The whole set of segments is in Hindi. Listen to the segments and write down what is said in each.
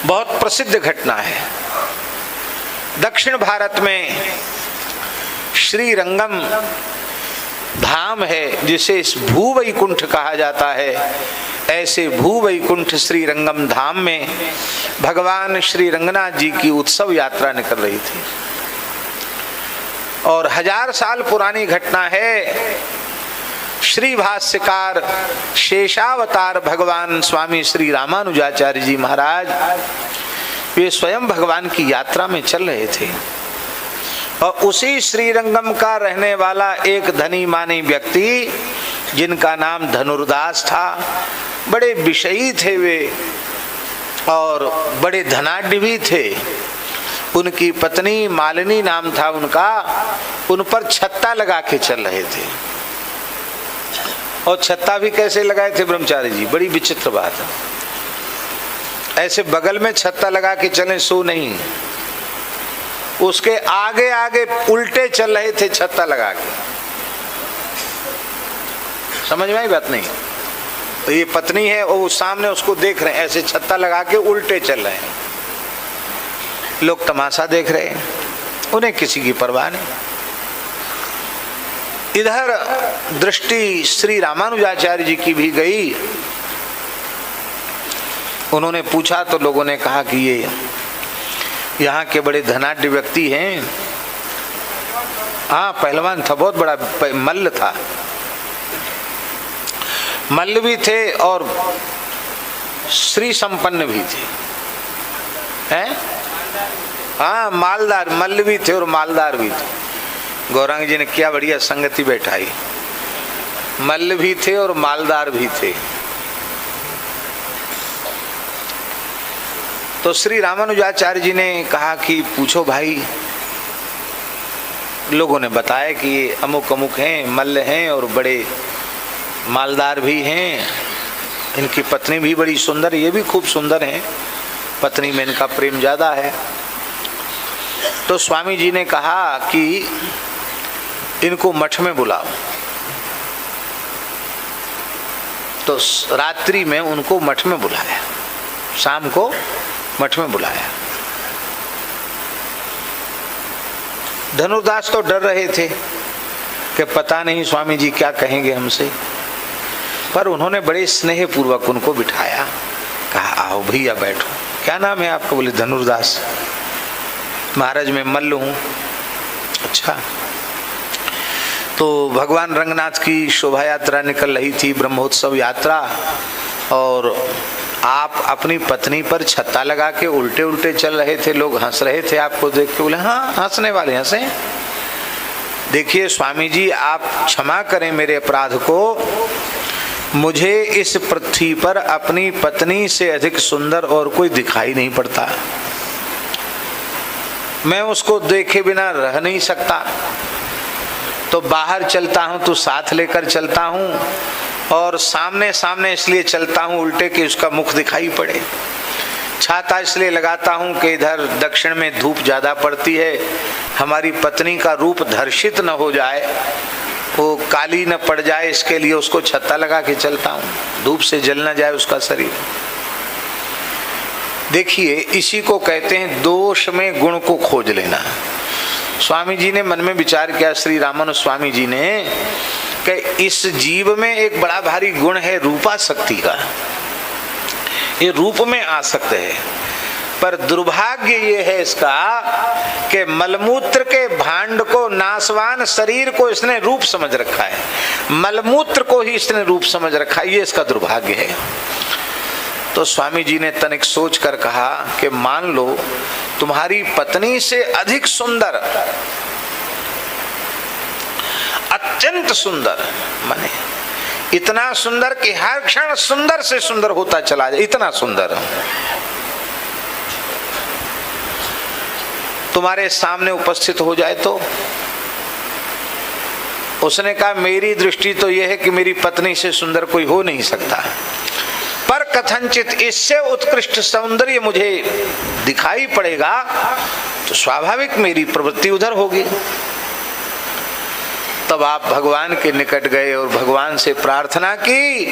बहुत प्रसिद्ध घटना है। दक्षिण भारत में श्री रंगम धाम है जिसे भूवैकुंठ कहा जाता है। ऐसे भूवैकुंठ श्री रंगम धाम में भगवान श्री रंगनाथ जी की उत्सव यात्रा निकल रही थी और 1000 साल पुरानी घटना है। श्री भाष्यकार शेषावतार भगवान स्वामी श्री रामानुजाचार्य जी महाराज वे स्वयं भगवान की यात्रा में चल रहे थे और उसी श्रीरंगम का रहने वाला एक धनी मानी व्यक्ति जिनका नाम धनुर्दास था, बड़े विषयी थे वे और बड़े धनाढ्य भी थे। उनकी पत्नी मालिनी नाम था उनका, उन पर छत्ता लगा के चल रहे थे। और छत्ता भी कैसे लगाए थे ब्रह्मचारी जी, बड़ी विचित्र बात है। ऐसे बगल में छत्ता लगा के चले सो नहीं, उसके आगे आगे उल्टे चल रहे थे छत्ता लगा के। समझ में आई बात नहीं? तो ये पत्नी है और सामने उसको देख रहे हैं, ऐसे छत्ता लगा के उल्टे चल रहे हैं। लोग तमाशा देख रहे हैं, उन्हें किसी की परवाह नहीं। इधर दृष्टि श्री रामानुजाचार्य जी की भी गई। उन्होंने पूछा तो लोगों ने कहा कि ये यहाँ के बड़े धनाढ्य व्यक्ति हैं। हाँ, पहलवान था, बहुत बड़ा मल्ल था, मल्ल भी थे और श्री संपन्न भी थे। हैं? हाँ, मालदार, मल्ल भी थे और मालदार भी थे। गौरांग जी ने क्या बढ़िया संगति बैठाई, मल्ल भी थे और मालदार भी थे। तो श्री रामानुजाचार्य जी ने कहा कि पूछो भाई। लोगों ने बताया कि ये अमुक अमुक हैं, मल्ल हैं और बड़े मालदार भी हैं। इनकी पत्नी भी बड़ी सुंदर, ये भी खूब सुंदर हैं, पत्नी में इनका प्रेम ज्यादा है। तो स्वामी जी ने कहा कि इनको मठ में बुलाओ। तो रात्रि में उनको मठ में बुलाया, शाम को मठ में बुलाया। धनुर्दास तो डर रहे थे कि पता नहीं स्वामी जी क्या कहेंगे हमसे, पर उन्होंने बड़े स्नेह पूर्वक उनको बिठाया, कहा आओ भैया बैठो। क्या नाम है आपका? बोले धनुर्दास। महाराज मैं मल्ल हूँ। अच्छा। तो भगवान रंगनाथ की शोभा यात्रा निकल रही थी, ब्रह्मोत्सव यात्रा, और आप अपनी पत्नी पर छत्ता लगा के उल्टे उल्टे चल रहे थे। लोग हंस रहे थे आपको देख के। बोले हाँ, हंसने वाले हंसे। देखिए स्वामी जी, आप क्षमा करें मेरे अपराध को। मुझे इस पृथ्वी पर अपनी पत्नी से अधिक सुंदर और कोई दिखाई नहीं पड़ता। मैं उसको देखे बिना रह नहीं सकता, तो बाहर चलता हूं तो साथ लेकर चलता हूं और सामने सामने इसलिए चलता हूं उल्टे कि उसका मुख दिखाई पड़े। छाता इसलिए लगाता हूं कि इधर दक्षिण में धूप ज्यादा पड़ती है, हमारी पत्नी का रूप धर्षित न हो जाए, वो काली न पड़ जाए, इसके लिए उसको छत्ता लगा के चलता हूं, धूप से जल न जाए उसका शरीर। देखिए, इसी को कहते हैं दोष में गुण को खोज लेना। स्वामी जी ने मन में विचार किया, श्री रामानु स्वामी जी ने, कि इस जीव में एक बड़ा भारी गुण है रूपासक्ति का। ये रूप में आसक्त है, पर दुर्भाग्य ये है इसका कि मलमूत्र के भांड को, नासवान शरीर को इसने रूप समझ रखा है, मलमूत्र को ही इसने रूप समझ रखा है। ये इसका दुर्भाग्य है। तो स्वामी जी ने तनिक सोच कर कहा कि मान लो तुम्हारी पत्नी से अधिक सुंदर, अत्यंत सुंदर, माने इतना सुंदर कि हर क्षण सुंदर से सुंदर होता चला जाए, इतना सुंदर तुम्हारे सामने उपस्थित हो जाए तो। उसने कहा मेरी दृष्टि तो यह है कि मेरी पत्नी से सुंदर कोई हो नहीं सकता, पर कथनचित इससे उत्कृष्ट सौंदर्य मुझे दिखाई पड़ेगा तो स्वाभाविक मेरी प्रवृत्ति उधर होगी। तब आप भगवान के निकट गए और भगवान से प्रार्थना की,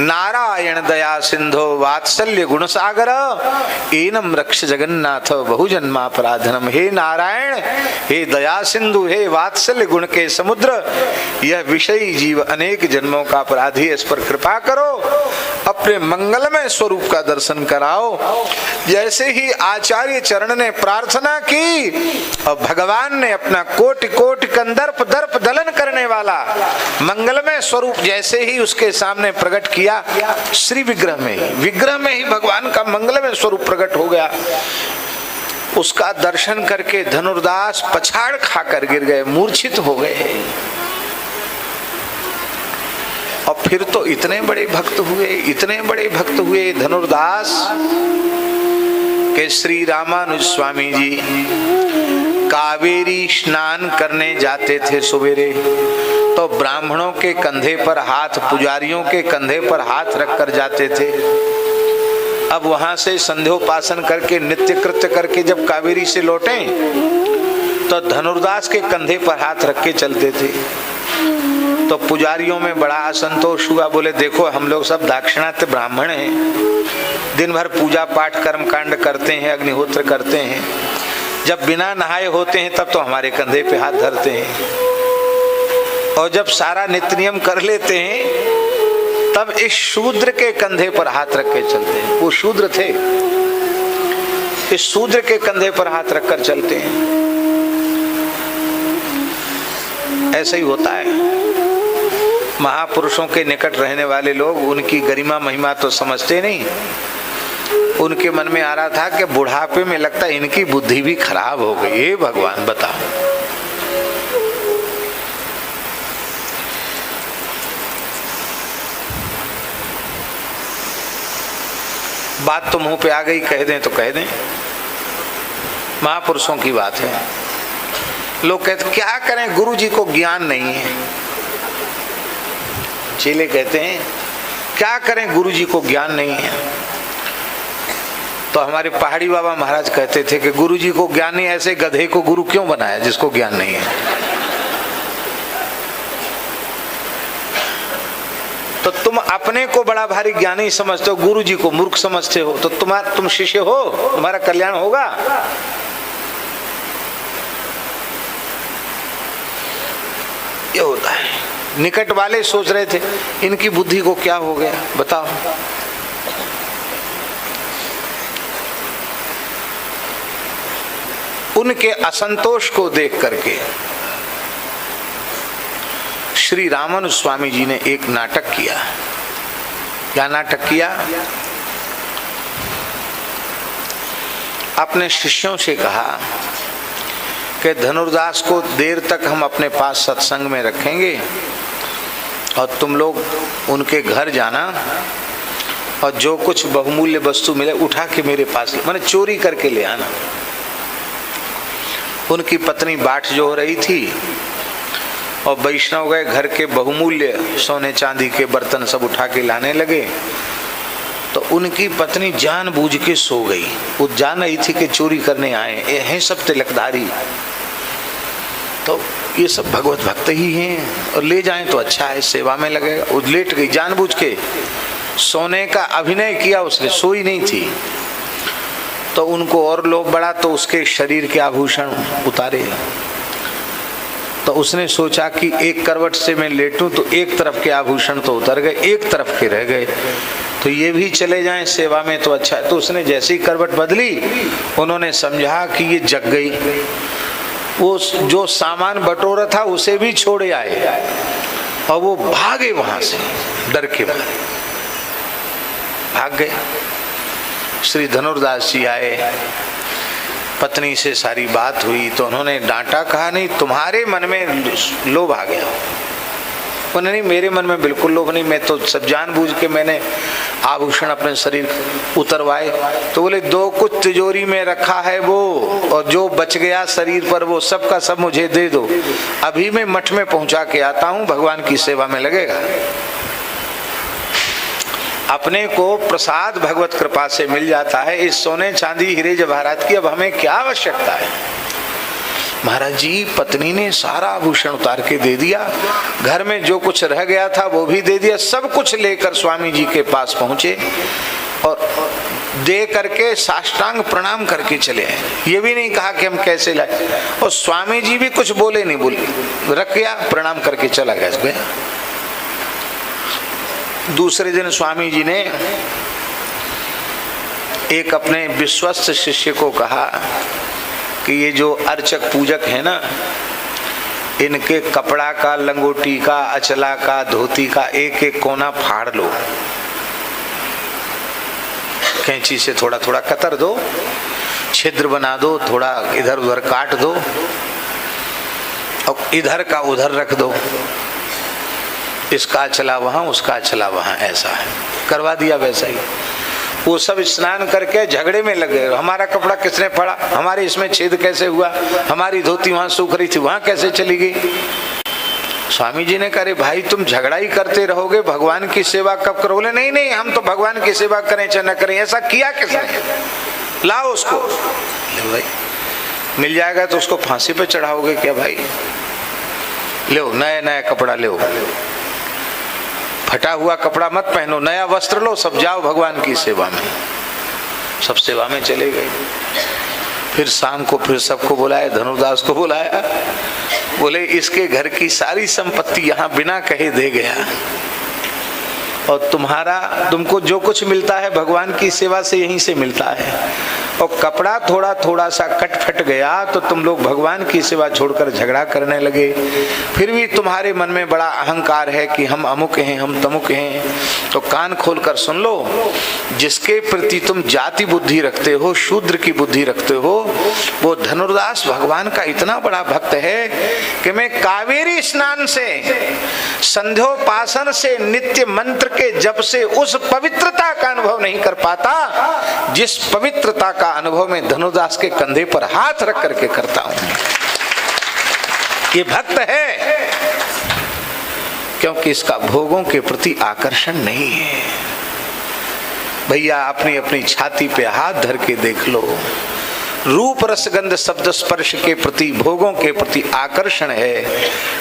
नारायण दया सिंधो वात्सल्य गुण सागर एनम रक्ष जगन्नाथ बहुजन्मापराधनम। हे नारायण, हे दया सिंधु, हे वात्सल्य गुण के समुद्र, यह विषयी जीव अनेक जन्मों का अपराधी है, इस पर कृपा करो, अपने मंगलमय स्वरूप का दर्शन कराओ। जैसे ही आचार्य चरण ने प्रार्थना की और भगवान ने अपना कोटि कोटि कंदर्प दर्प दलन करने वाला मंगलमय स्वरूप जैसे ही उसके सामने प्रकट किया, श्री विग्रह में ही भगवान का मंगलमय स्वरूप प्रकट हो गया। उसका दर्शन करके धनुर्दास पछाड़ खाकर गिर गए, मूर्छित हो गए। और फिर तो इतने बड़े भक्त हुए धनुर्दास के श्री रामानुज स्वामी जी कावेरी स्नान करने जाते थे सवेरे, तो ब्राह्मणों के कंधे पर हाथ, पुजारियों के कंधे पर हाथ रखकर जाते थे। अब वहां से संध्योपासन करके नित्य कृत्य करके जब कावेरी से लौटे तो धनुर्दास के कंधे पर हाथ रख के चलते थे। तो पुजारियों में बड़ा असंतोष हुआ, बोले देखो हम लोग सब दाक्षिणात्य ब्राह्मण हैं, दिन भर पूजा पाठ कर्म कांड करते हैं, अग्निहोत्र करते हैं, जब बिना नहाए होते हैं तब तो हमारे कंधे पे हाथ धरते हैं, और जब सारा नित्य नियम कर लेते हैं तब इस शूद्र के कंधे पर हाथ रख के चलते हैं। वो शूद्र थे, इस शूद्र के कंधे पर हाथ रखकर चलते हैं। ऐसा ही होता है, महापुरुषों के निकट रहने वाले लोग उनकी गरिमा महिमा तो समझते नहीं। उनके मन में आ रहा था कि बुढ़ापे में लगता है इनकी बुद्धि भी खराब हो गई। हे भगवान बताओ, बात तो मुंह पे आ गई, कह दें तो कह दें, महापुरुषों की बात है। लोग कहते क्या करें, गुरु जी को ज्ञान नहीं है। चेले कहते हैं क्या करें, गुरु जी को ज्ञान नहीं है। तो हमारे पहाड़ी बाबा महाराज कहते थे कि गुरु जी को ज्ञान नहीं, ऐसे गधे को गुरु क्यों बनाया जिसको ज्ञान नहीं है। तो तुम अपने को बड़ा भारी ज्ञानी समझते हो, गुरु जी को मूर्ख समझते हो, तो तुम शिष्य हो, तुम्हारा कल्याण होगा। ये होता है। निकट वाले सोच रहे थे इनकी बुद्धि को क्या हो गया बताओ। उनके असंतोष को देख करके श्री रामानुज स्वामी जी ने एक नाटक किया। क्या नाटक किया? अपने शिष्यों से कहा कि धनुर्दास को देर तक हम अपने पास सत्संग में रखेंगे और तुम लोग उनके घर जाना और जो कुछ बहुमूल्य वस्तु मिले उठा के मेरे पास, माने चोरी करके ले आना। उनकी पत्नी बाट जो हो रही थी और वैष्णव गए घर के बहुमूल्य सोने चांदी के बर्तन सब उठा के लाने लगे, तो उनकी पत्नी जानबूझ के सो गई। वो जान रही थी कि चोरी करने आए, ये हैं सब तिलकधारी, तो ये सब भगवत भक्त ही हैं और ले जाएं तो अच्छा है, सेवा में लगेगा। वो लेट गई जानबूझ के, सोने का अभिनय किया उसने, सोई नहीं थी। तो उनको और लोभ बढ़ा तो उसके शरीर के आभूषण उतारे। तो उसने सोचा कि एक करवट से मैं लेटूं तो एक तरफ के आभूषण तो उतर गए, एक तरफ के रह गए, तो ये भी चले जाएं सेवा में तो अच्छा है। तो उसने जैसी करवट बदली, उन्होंने समझा कि ये जग गई। वो जो सामान बटोरा था उसे भी छोड़े आए और वो भागे वहां से, डर के मारे भाग गए। श्री धनुर्दास जी आए, पत्नी से सारी बात हुई तो उन्होंने डांटा, कहा नहीं तुम्हारे मन में लोभ आ गया। उन्होंने नहीं, मेरे मन में बिल्कुल लोभ नहीं, मैं तो सब जानबूझ के मैंने आभूषण अपने शरीर उतरवाए। तो बोले दो कुछ तिजोरी में रखा है वो, और जो बच गया शरीर पर वो सब का सब मुझे दे दो, अभी मैं मठ में पहुंचा के आता हूं, भगवान की सेवा में लगेगा। अपने को प्रसाद भगवत कृपा से मिल जाता है। इस सोने चांदी हीरे जवाहरात की अब हमें क्या आवश्यकता है? महाराज जी पत्नी ने सारा आभूषण उतार के दे दिया, घर में जो कुछ रह गया था वो भी दे दिया, सब कुछ लेकर स्वामी जी के पास पहुंचे और दे करके साष्टांग प्रणाम करके चले आए। ये भी नहीं कहा कि हम कैसे लाए, और स्वामी जी भी कुछ बोले नहीं, बोले रख गया, प्रणाम करके चला गया। दूसरे दिन स्वामी जी ने एक अपने विश्वस्त शिष्य को कहा कि ये जो अर्चक पूजक है ना, इनके कपड़ा का, लंगोटी का, अचला का, धोती का एक एक कोना फाड़ लो, कैंची से थोड़ा थोड़ा कतर दो, छिद्र बना दो, थोड़ा इधर उधर काट दो और इधर का उधर रख दो, इसका अचला वहां, उसका अचला वहां, ऐसा है। करवा दिया वैसा ही। वो सब स्नान करके झगड़े में लगे, हमारा कपड़ा किसने फाड़ा, हमारे इसमें छेद कैसे हुआ, हमारी धोती वहां सूख रही थी वहां कैसे चली गई। स्वामी जी ने कहा भाई तुम झगड़ा ही करते रहोगे, भगवान की सेवा कब करोगे। नहीं नहीं, हम तो भगवान की सेवा करें चाहे न करें। ऐसा किया किसने, लाओ उसको। भाई मिल जाएगा तो उसको फांसी पे चढ़ाओगे क्या भाई। लो नया नया कपड़ा लो, फटा हुआ कपड़ा मत पहनो, नया वस्त्र लो, सब जाओ भगवान की सेवा में। सब सेवा में चले गए। फिर शाम को फिर सबको बुलाया, धनुर्दास को बुलाया, बोले इसके घर की सारी संपत्ति यहाँ बिना कहे दे गया, और तुमको जो कुछ मिलता है भगवान की सेवा से यहीं से मिलता है, और कपड़ा थोड़ा थोड़ा सा कट फट गया तो तुम लोग भगवान की सेवा छोड़कर झगड़ा करने लगे। फिर भी तुम्हारे मन में बड़ा अहंकार है कि हम अमुक हैं, हम तमुक हैं। तो कान खोलकर सुन लो, जिसके प्रति तुम जाति बुद्धि रखते हो, शूद्र की बुद्धि रखते हो, वो धनुर्दास भगवान का इतना बड़ा भक्त है कि मैं कावेरी स्नान से, संध्योपासन से, नित्य मंत्र के जप से उस पवित्रता का अनुभव नहीं कर पाता जिस पवित्रता का अनुभव में धनुर्दास के कंधे पर हाथ रख करके करता हूं। ये भक्त है क्योंकि इसका भोगों के प्रति आकर्षण नहीं है। भैया अपनी अपनी छाती पे हाथ धर के देख लो, रूप रसगंध शब्द स्पर्श के प्रति, भोगों के प्रति आकर्षण है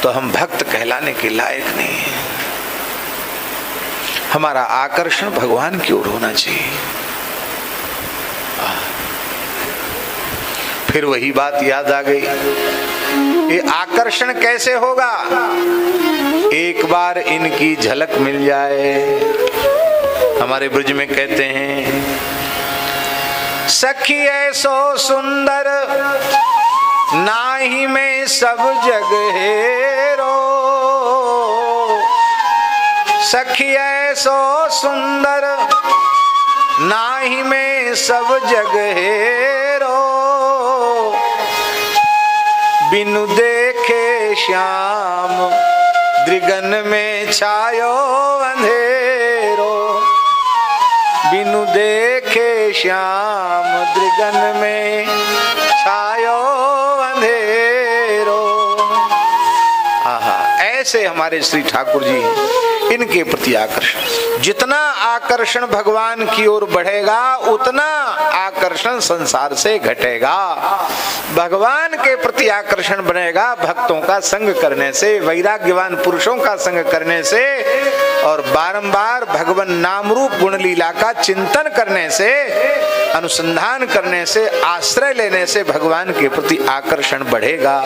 तो हम भक्त कहलाने के लायक नहीं है। हमारा आकर्षण भगवान की ओर होना चाहिए। फिर वही बात याद आ गई, ये आकर्षण कैसे होगा। एक बार इनकी झलक मिल जाए। हमारे ब्रज में कहते हैं, सखी ऐसो सुंदर नाही में सब जग हेरो, सखी ऐसो सुंदर नाही में सब जग हेरो, बिनु देखे श्याम द्रिगन में छायो अंधेरो, बिनु देखे श्याम द्रिगन में छायो अंधेरो। आहा, ऐसे हमारे श्री ठाकुर जी, इनके प्रति आकर्षण, जितना आकर्षण भगवान की ओर बढ़ेगा उतना आकर्षण संसार से घटेगा। भगवान के प्रति आकर्षण बनेगा भक्तों का संग करने से, वैराग्यवान पुरुषों का संग करने से, और बारंबार भगवान नाम रूप गुण लीला का चिंतन करने से, अनुसंधान करने से, आश्रय लेने से भगवान के प्रति आकर्षण बढ़ेगा।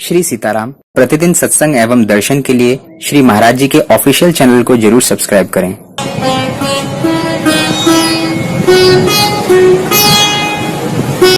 श्री सीताराम प्रतिदिन सत्संग एवं दर्शन के लिए श्री महाराज जी के ऑफिशियल चैनल को जरूर सब्सक्राइब करें।